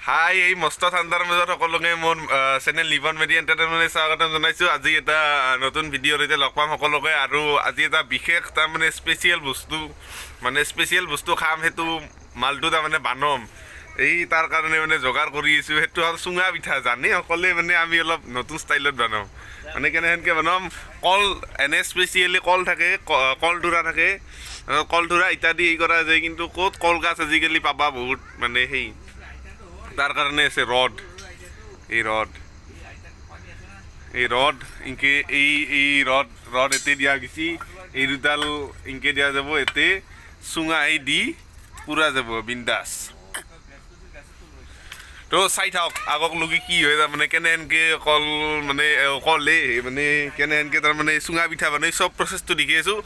হাই এই মস্ত ঠাণ্ডাৰ মাজত সকলোকে মোৰ চেনেল লিভন মেডি এণ্টাৰটেইনমেণ্টে স্বাগতম জনাইছোঁ। আজি এটা নতুন ভিডিঅ'ৰ সৈতে লগ পাম সকলোকে। আৰু আজি এটা বিশেষ তাৰমানে স্পেচিয়েল বস্তু খাম, সেইটো মালটো তাৰমানে বানম। এই তাৰ কাৰণে মানে যোগাৰ কৰি আছোঁ, সেইটো হ'ল চুঙা পিঠা। জানে সকলোৱে মানে আমি অলপ নতুন ষ্টাইলত বনাম, মানে কেনেকৈ বনাম। কল এনে স্পেচিয়েলি কল থাকে, কলধোৰা থাকে, কলধোৰা ইত্যাদি এই কৰা যায়। কিন্তু ক'ত কলগছ আজিকালি পাবা বহুত মানে সেই তাৰ কাৰণে আছে ৰড। ইনকে এই ৰড এতে দিয়া গৈছে, এই দুডাল ইনকে দিয়া যাব, এতে চুঙা এই দি পুৰা যাব বিন্দাছ। তো চাই থাকক আগক লগি কি হয়, তাৰমানে কেনেহেনকৈ কল মানে কলে মানে কেনেহেনকৈ তাৰমানে চুঙা পিঠা বনাই চব প্ৰচেছটো দেখি আছোঁ।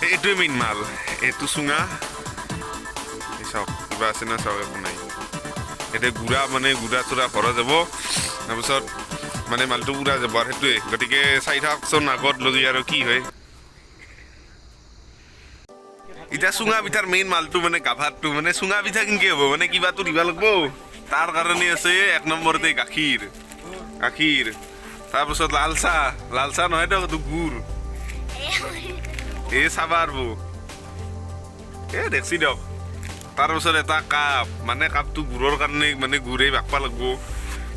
এইটোৱে মেইন মাল, এইটো চুঙা। চাওক কিবা আছে না, চাওক একো নাই। এতিয়া গুড়া চুৰা ভৰা যাব, তাৰপিছত মানে মালটো পুৰা যাব আৰু সেইটোৱে। গতিকে চাই থাকচোন আগত লগি আৰু কি হয়। এতিয়া চুঙা পিঠাৰ মেইন মালটো মানে গাভাৰটো, মানে চুঙা পিঠা কেনেকৈ হ'ব, মানে কিবাটো দিব লাগিব। তাৰ কাৰণে আছে এক নম্বৰতে গাখীৰ, তাৰপিছত লাল চাহ নহয় দিয়ক, এইটো গুড়। এই চাবা আৰু দেখছি দিয়ক। তাৰপিছত এটা কাপ, মানে কাপটো গুড়ৰ কাৰণে মানে গুড়েই বাকবা লাগিব।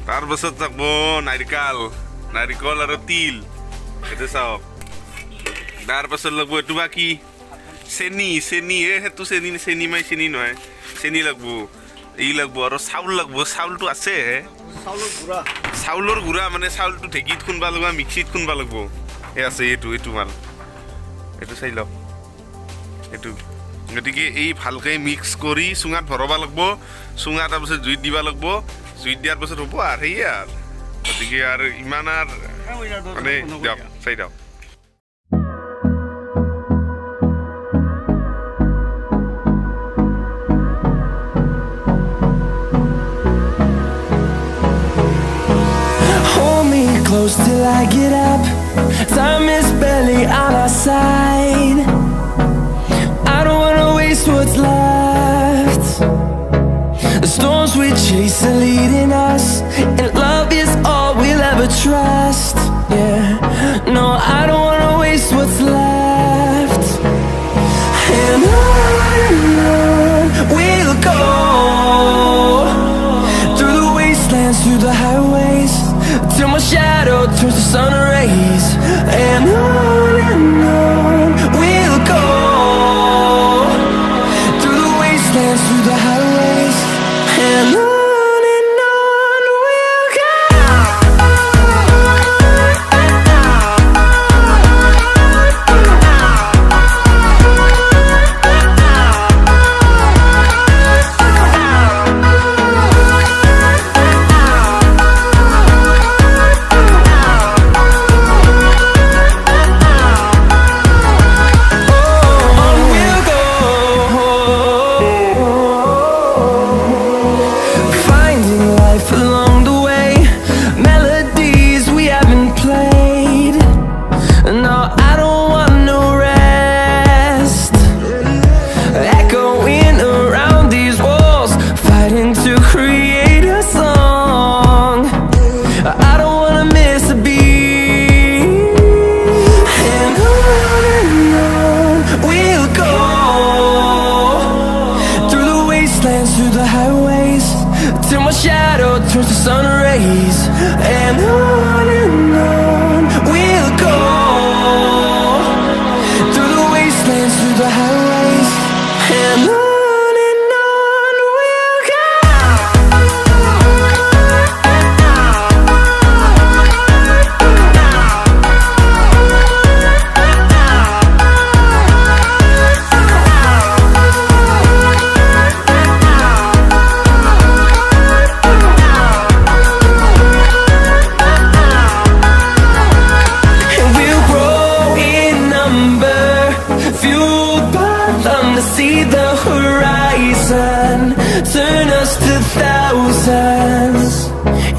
তাৰপাছত থাকিব নাৰিকল আৰু তিল, সেইটো চাওক। তাৰপাছত লাগিব এইটো বা কি চেনি, সেইটো চেনি নহয়, চেনি লাগিব, ই লাগিব আৰু চাউল লাগিব। চাউলটো আছে, চাউলৰ গুড়া, মানে চাউলটো ঢেঁকীত খুন্দবা লাগিব, মিক্সিত খুন্দবা লাগিব। এই আছে এইটো মাল, এইটো চাই লওক এইটো। গতিকে এই ভালকৈ মিক্স কৰি চুঙাত ভৰাব লাগিব। চুঙা তাৰপিছত জুইত দিব লাগিব, জুইত দিয়াৰ পাছত হ'ব আৰু সেয়ে আৰু। গতিকে আৰু ইমান আৰু মানে দিয়ক, চাই দিয়ক। Close till I get up, time is barely on our side. I don't wanna waste what's left. The storms we chase are leading us, and love is all we'll ever trust. Yeah, no, I don't wanna waste what's left. And on we'll go, through the wastelands, through the highways, till my shadow turns to sun rays. And on we'll go, through the wastelands, through the highways. And on we'll go. Through the highways, till my shadow turns to sun rays. And on we'll go, through the wastelands, through the highways. And on we'll go. See the horizon, turn us to thousands,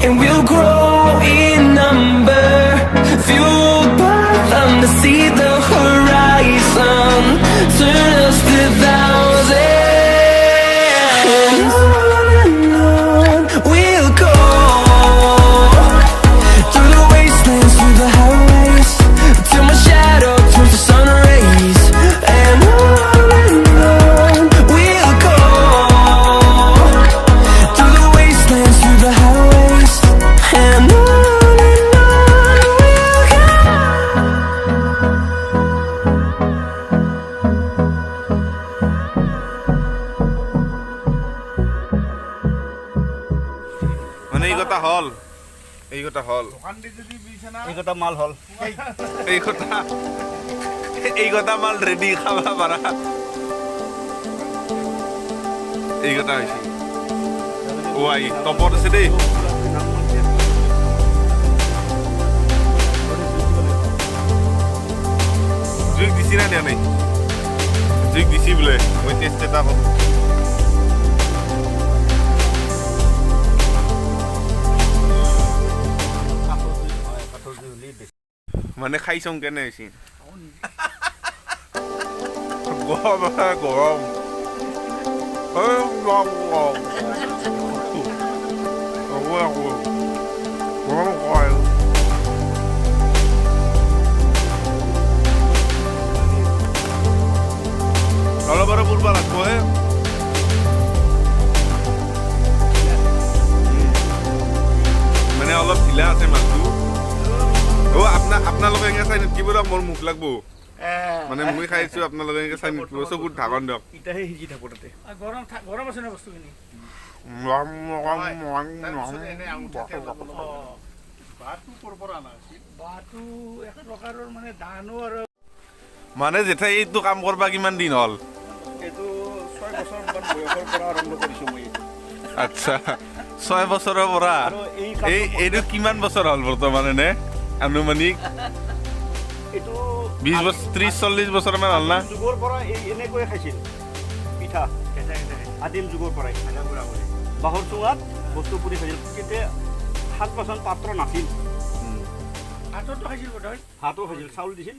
and we'll grow in number, fueled by them to see the horizon, turn us to thousands. কথা হল এই কথা হল এই কথা মাল হল এই কথা মাল ready খাবা পারা এই কথা হয়েছে ও আই টপত আছে দেই জুইক দিছি না দিয়া নাই জুইক দিছি বোলে মই টেষ্ট এটা কৰো মানে খাইছং কেনে হৈছে গৰম গৰম অলপ আৰু পূৰ্বা লাগব হে মানে অলপ ঢিলা আছে মাছটো ও আপোনালোকে এনেকৈ চাই নিদিব দিয়ক মোৰ মুখ লাগব মানে মই খাইছো আপোনালোকে এনেকৈ চাই নিদিব চকুত ঢাকন দিয়ক ইটাহে সিজি থাকো তাতে গৰম আছে না বস্তুখিনি মানে জেঠাই এইটো কাম কৰবা কিমান দিন হ'ল আচ্ছা 6 বছৰৰ পৰা এইটো কিমান বছৰ হ'ল বৰ্তমানে নে আনুমানিক 20 বছৰ 30-40 বছৰ মান হ'ল না যুগৰ পৰা এই এনেকৈ খাইছিল পিঠা আদিম যুগৰ পৰাই বাঁহৰ চুঙাত বস্তু পুৰি খাইছিল তেতিয়া 7% পাত্ৰ নাছিল হাততো খাইছিল বোধহয় হাতো খাইছিল চাউল দিছিল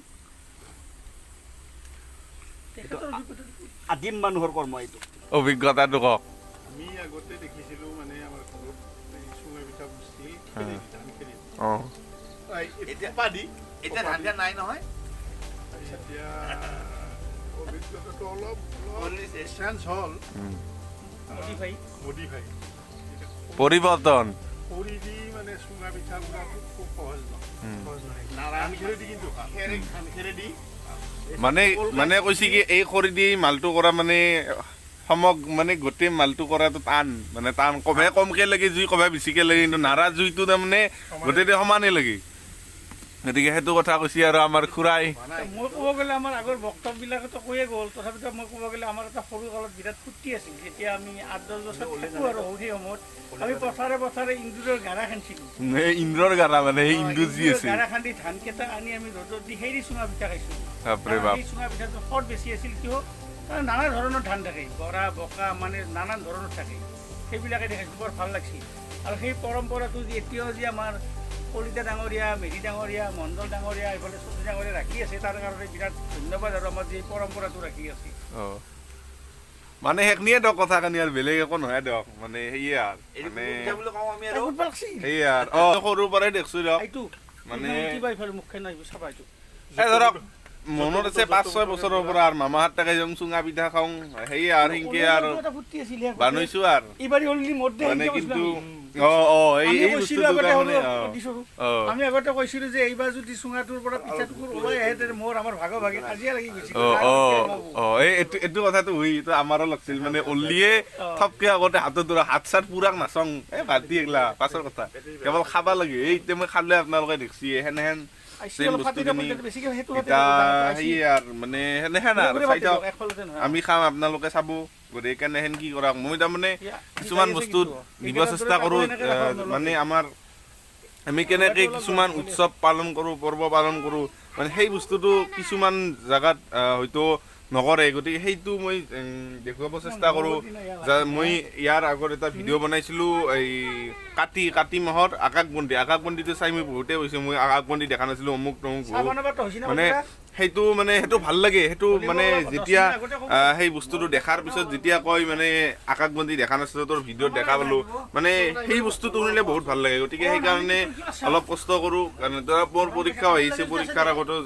আদিম মানুহৰ কৰ্ম এইটো অভিজ্ঞতাটো কওক আমি আগতে দেখিছিলো মানে আমাৰ ঘৰত চুঙা পিঠা বস্তি এতিয়া পাদি এতিয়া ধান নাই নহয় এতিয়া অভিজ্ঞতাটো অলপ চেঞ্জ হ'ল মডিফাই পৰিৱৰ্তন খৰি দি মানে চুঙা পিঠা বনোৱাটো খুব সহজ নহয় নাৰায়ণ খেৰেদি কিন্তু খেৰেদি মানে মানে কৈছে কি এই খৰি দি মালটো কৰা মানে মানে গোটেই মালটো কৰাটো টান মানে টান কমে কমকে লাগে জুই কমে বেছিকে লাগে কিন্তু নাৰা জুইটো তাৰমানে গোটেইটো সমানেই লাগে গতিকে সেইটো কথা কৈছে আৰু আমাৰ খুৰাই মই ক'ব গ'লে আমাৰ আগৰ বক্তব্যবিলাকতো কৈয়ে গ'ল তথাপিতো মই ক'ব গ'লে আমাৰ এটা সৰু কালত বিৰাট ফূৰ্তি আছিল যেতিয়া আমি 8-10 বছৰ থাকোঁ আৰু সেই সময়ত আমি পথাৰে ইন্দুৰৰ গাৰা খান্দিছিলোঁ ইন্দ্ৰৰ গাৰা মানে সেই ইন্দু যি আছে গাৰা খান্দি ধানকেইটা আনি আমি ৰ'দত দি সেই চুঙা পিঠা খাইছিলোঁ সেই চুঙা পিঠাটো সদ বেছি আছিল কিয় নানা ধৰণৰ ধান থাকে বৰা বকা মানে নানান ধৰণৰ থাকে সেইবিলাকে দেখাইছোঁ বৰ ভাল লাগিছিল আৰু সেই পৰম্পৰাটো যে এতিয়াও যে আমাৰ কলিতা ডাঙৰীয়া মেধি ডাঙৰীয়া মণ্ডল ডাঙৰীয়া এইফালে চৌধুৰী ডাঙৰীয়া ৰাখি আছে তাৰ কাৰণে বিৰাট ধন্যবাদ আৰু আমাৰ যে পৰম্পৰাটো ৰাখি আছে মানে সেইখিনিয়ে দিয়ক কথা কানি আৰু বেলেগ একো নহয় দিয়ক মানে সেয়ে আৰু মানে সেয়ে আৰু সৰুৰ পৰাই দেখছো দিয়ক এইটো মানে কিবা এইফালে মুখখন আহিব চাবা এইটো ধৰক মনত আছে 5-6 বছৰৰ পৰা আৰু মামাহাত তাকে যাম চুঙা পিঠা খাওঁ সেয়ে আৰু সেনকে আৰু বানৈছো আৰু মানে কিন্তু আমি আগতে কৈছিলো যে এইবাৰ যদি চুঙাটোৰ পৰা পিঠাটোৰ ওলাই আহে তেনে মোৰ আমাৰ ভাগে কাজিয়া লাগি গৈছিল এইটো কথাটো এইটো আমাৰো লাগছিল মানে অলিয়ে থপকে আগতে হাতত হাত চাত পুৰাক নাচং এই বাদ দি এগলা পাছৰ কথা কেৱল খাবা লাগে এই এতিয়া মই খালে আপোনালোকে দেখছি সেনেহেন আমি খাম আপোনালোকে চাব গতিকে কেনেহেন কি কৰা মই তাৰমানে কিছুমান বস্তুত দিব চেষ্টা কৰো মানে আমাৰ আমি কেনেকে কিছুমান উৎসৱ পালন কৰো পৰ্ব পালন কৰো মানে সেই বস্তুটো কিছুমান জাগাত হয়তো নকৰে গতিকে সেইটো মই দেখুৱাব চেষ্টা কৰো মই ইয়াৰ আগত এটা ভিডিঅ' বনাইছিলো এই কাতি মাহৰ আকাশবন্তিটো চাই মই বহুতে কৈছো মই আকাশবন্তি দেখা নাছিলো অমুক তমুক মানে সেইটো ভাল লাগে সেইটো মানে যেতিয়া সেই বস্তুটো দেখাৰ পিছত যেতিয়া কয় মানে আকাশবন্তি দেখা নাছিলো তোৰ ভিডিঅ'ত দেখা পালো মানে সেই বস্তুটো শুনিলে বহুত ভাল লাগে গতিকে সেইকাৰণে অলপ কষ্ট কৰো মোৰ পৰীক্ষাও আহিছে পৰীক্ষাৰ আগতো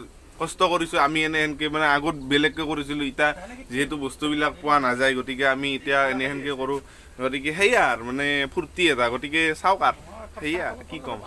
কষ্ট কৰিছো আমি এনেহেনকে মানে আগত বেলেগকে কৰিছিলো এতিয়া যিহেতু বস্তুবিলাক পোৱা নাযায় গতিকে আমি এতিয়া এনেহেনকে কৰো গতিকে সেয়া আৰু মানে ফূৰ্তি এটা গতিকে চাওক আৰু সেয়া কি ক'ম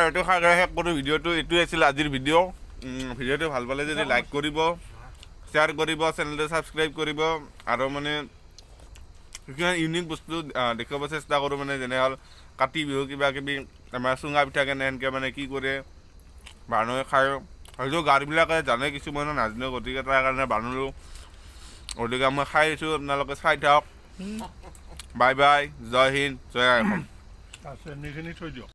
এইটো খাই শেষ কৰোঁ ভিডিঅ'টো এইটোৱে আছিল আজিৰ ভিডিঅ' ভিডিঅ'টো ভাল পালে যদি লাইক কৰিব শ্বেয়াৰ কৰিব চেনেলটো ছাবস্ক্ৰাইব কৰিব আৰু মানে কিছুমান ইউনিক বস্তু দেখুৱাব চেষ্টা কৰোঁ মানে যেনে হ'ল কাতি বিহু কিবা কিবি আমাৰ চুঙা পিঠা কেনে এনেকৈ মানে কি কৰে মানুহে খায় হয়তো গাঁৱবিলাকে জানে কিছুমানে নাজানে গতিকে তাৰ কাৰণে বানালোঁ গতিকে মই খাই আছোঁ আপোনালোকে চাই থাকক বাই বাই জয় হিন্দ জয় আই অসম আছে নিখিনি থৈ দিয়ক